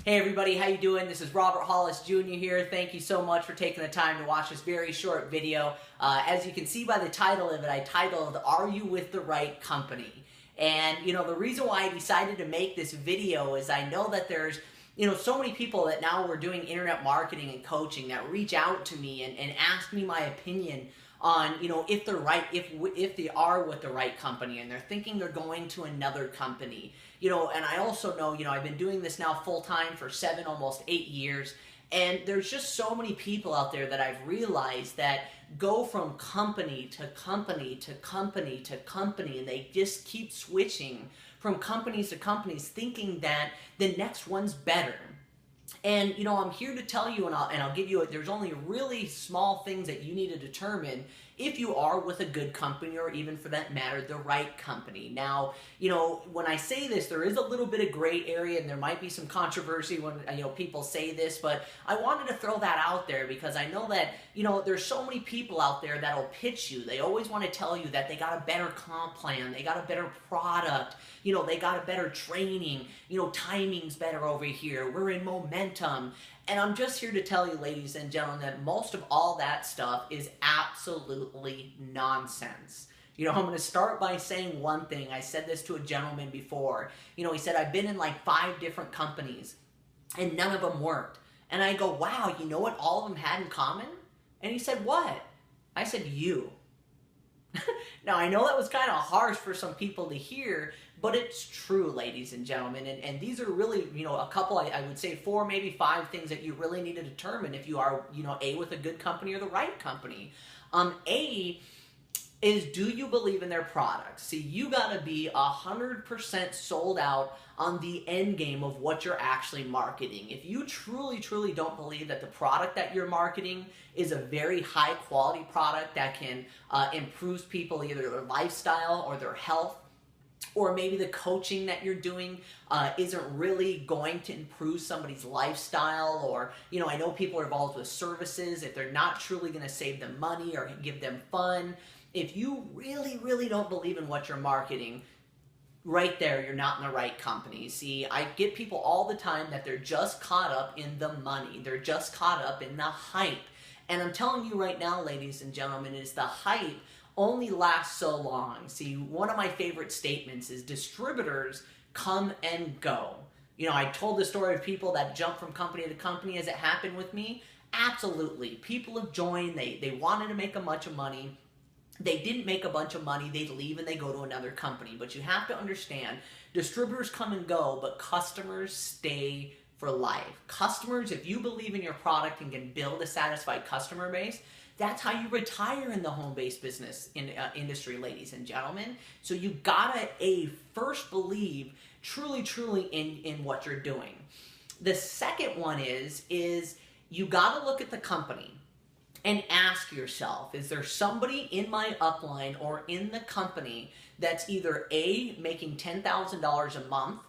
Hey everybody, how you doing? This is Robert Hollis Jr. here. Thank you so much for taking the time to watch this very short video. As you can see by the title of it, I titled, Are You With the Right Company? And the reason why I decided to make this video is I know that there's so many people that now we're doing internet marketing and coaching that reach out to me and ask me my opinion on if they're right, if they are with the right company and they're thinking they're going to another company. And I also know I've been doing this now full time for 7, almost 8 years, and there's just so many people out there that I've realized that go from company to company to company to company, and they just keep switching from companies to companies thinking that the next one's better. And I'm here to tell you, and I'll give you there's only really small things that you need to determine if you are with a good company, or even for that matter, the right company. Now, when I say this, there is a little bit of gray area, and there might be some controversy when people say this, but I wanted to throw that out there because I know that there's so many people out there that'll pitch you. They always want to tell you that they got a better comp plan, they got a better product, they got a better training, timing's better over here, we're in momentum. And I'm just here to tell you, ladies and gentlemen, that most of all that stuff is absolutely nonsense. I'm going to start by saying one thing. I said this to a gentleman before. He said, I've been in like 5 different companies and none of them worked. And I go, wow, you know what all of them had in common? And he said, what? I said, you. Now, I know that was kind of harsh for some people to hear, but it's true, ladies and gentlemen. And these are really, a couple, I would say 4, maybe 5 things that you really need to determine if you are, A, with a good company or the right company. A is, do you believe in their product? See, you got to be 100% sold out on the end game of what you're actually marketing. If you truly, truly don't believe that the product that you're marketing is a very high quality product that can improve people, either their lifestyle or their health, or maybe the coaching that you're doing isn't really going to improve somebody's lifestyle, or, I know people are involved with services, if they're not truly going to save them money or give them fun. If you really, really don't believe in what you're marketing, right there, you're not in the right company. See, I get people all the time that they're just caught up in the money. They're just caught up in the hype. And I'm telling you right now, ladies and gentlemen, is the hype only lasts so long. See, one of my favorite statements is distributors come and go. I told the story of people that jump from company to company. Has it happened with me? Absolutely. People have joined, they wanted to make a bunch of money. They didn't make a bunch of money, they leave and they go to another company. But you have to understand, distributors come and go, but customers stay for life. Customers, if you believe in your product and can build a satisfied customer base, that's how you retire in the home-based business industry, ladies and gentlemen. So you gotta first believe truly, truly in what you're doing. The second one is you gotta look at the company and ask yourself, is there somebody in my upline or in the company that's either A, making $10,000 a month,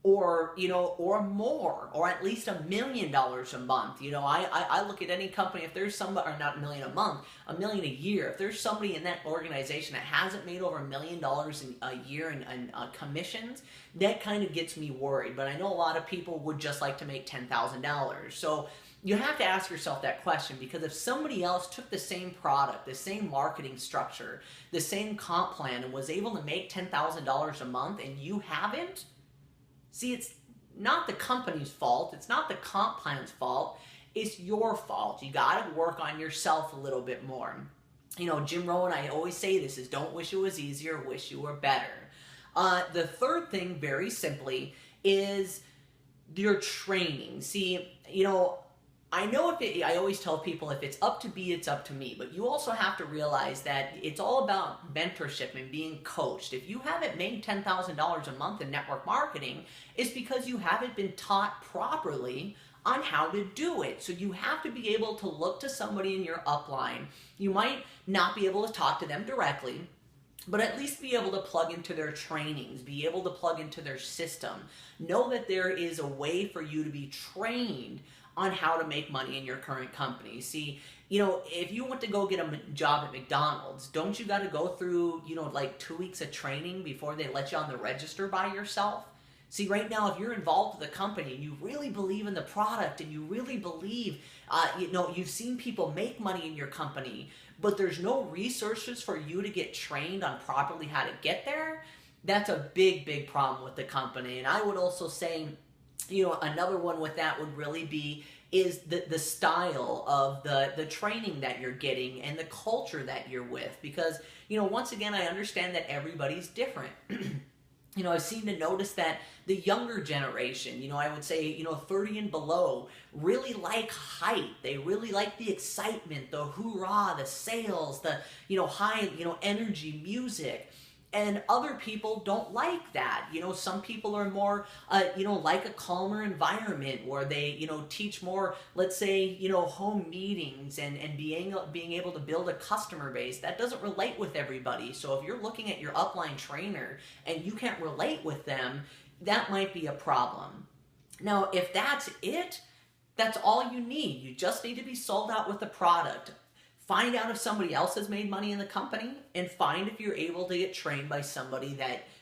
or or more, or at least $1 million a month. I look at any company, if there's somebody, or not $1 million a month, $1 million a year, if there's somebody in that organization that hasn't made over $1 million in a year in commissions, that kind of gets me worried. But I know a lot of people would just like to make $10,000. So you have to ask yourself that question, because if somebody else took the same product, the same marketing structure, the same comp plan, and was able to make $10,000 a month and you haven't, see, it's not the company's fault, it's not the comp plan's fault, it's your fault. You gotta work on yourself a little bit more. Jim Rohn, I always say this, is don't wish it was easier, wish you were better. The third thing, very simply, is your training. See, I know I always tell people, if it's up to me, it's up to me. But you also have to realize that it's all about mentorship and being coached. If you haven't made $10,000 a month in network marketing, it's because you haven't been taught properly on how to do it. So you have to be able to look to somebody in your upline. You might not be able to talk to them directly, but at least be able to plug into their trainings, be able to plug into their system. Know that there is a way for you to be trained on how to make money in your current company. See, if you want to go get a job at McDonald's, don't you got to go through, like 2 weeks of training before they let you on the register by yourself? See, right now, if you're involved with a company and you really believe in the product and you really believe, you've seen people make money in your company, but there's no resources for you to get trained on properly how to get there, that's a big, big problem with the company. And I would also say, another one with that would really be is the style of the training that you're getting and the culture that you're with. Because, once again, I understand that everybody's different. I seem to notice that the younger generation, I would say, 30 and below, really like hype. They really like the excitement, the hoorah, the sales, the, high, energy music. And other people don't like that. Some people are more, like a calmer environment where they, teach more, let's say, home meetings and being able to build a customer base. That doesn't relate with everybody. So if you're looking at your upline trainer and you can't relate with them, that might be a problem. Now, if that's it, that's all you need. You just need to be sold out with the product. Find out if somebody else has made money in the company, and find if you're able to get trained by somebody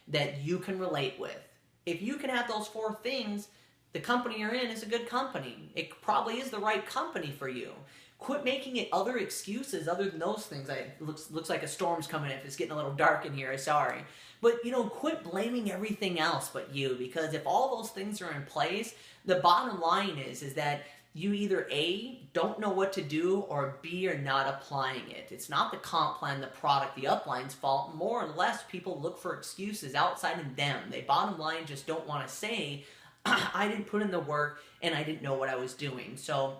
that you can relate with. If you can have those 4 things, the company you're in is a good company. It probably is the right company for you. Quit making it other excuses other than those things. It looks like a storm's coming in. If it's getting a little dark in here, sorry. But, quit blaming everything else but you, because if all those things are in place, the bottom line is that you either A, don't know what to do, or B, you're not applying it. It's not the comp plan, the product, the upline's fault. More or less, people look for excuses outside of them. They, bottom line, just don't want to say, I didn't put in the work and I didn't know what I was doing. So,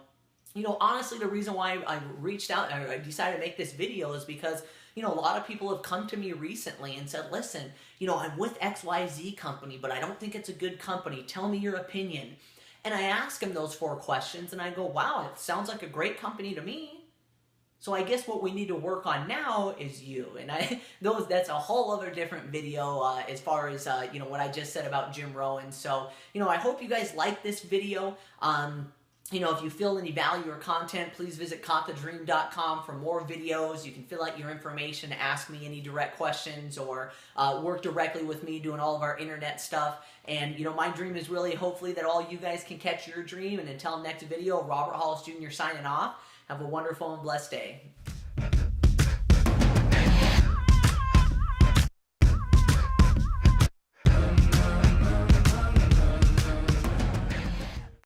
honestly, the reason why I reached out, I decided to make this video is because, a lot of people have come to me recently and said, listen, I'm with XYZ company, but I don't think it's a good company. Tell me your opinion. And I ask them those 4 questions, and I go, wow, it sounds like a great company to me. So I guess what we need to work on now is you. And that's a whole other different video as far as, what I just said about Jim Rohn. So, I hope you guys like this video. If you feel any value or content, please visit Caught4Dream.com for more videos. You can fill out your information, ask me any direct questions, or work directly with me doing all of our internet stuff. And, my dream is really, hopefully, that all you guys can catch your dream. And until next video, Robert Hollis Jr. signing off. Have a wonderful and blessed day.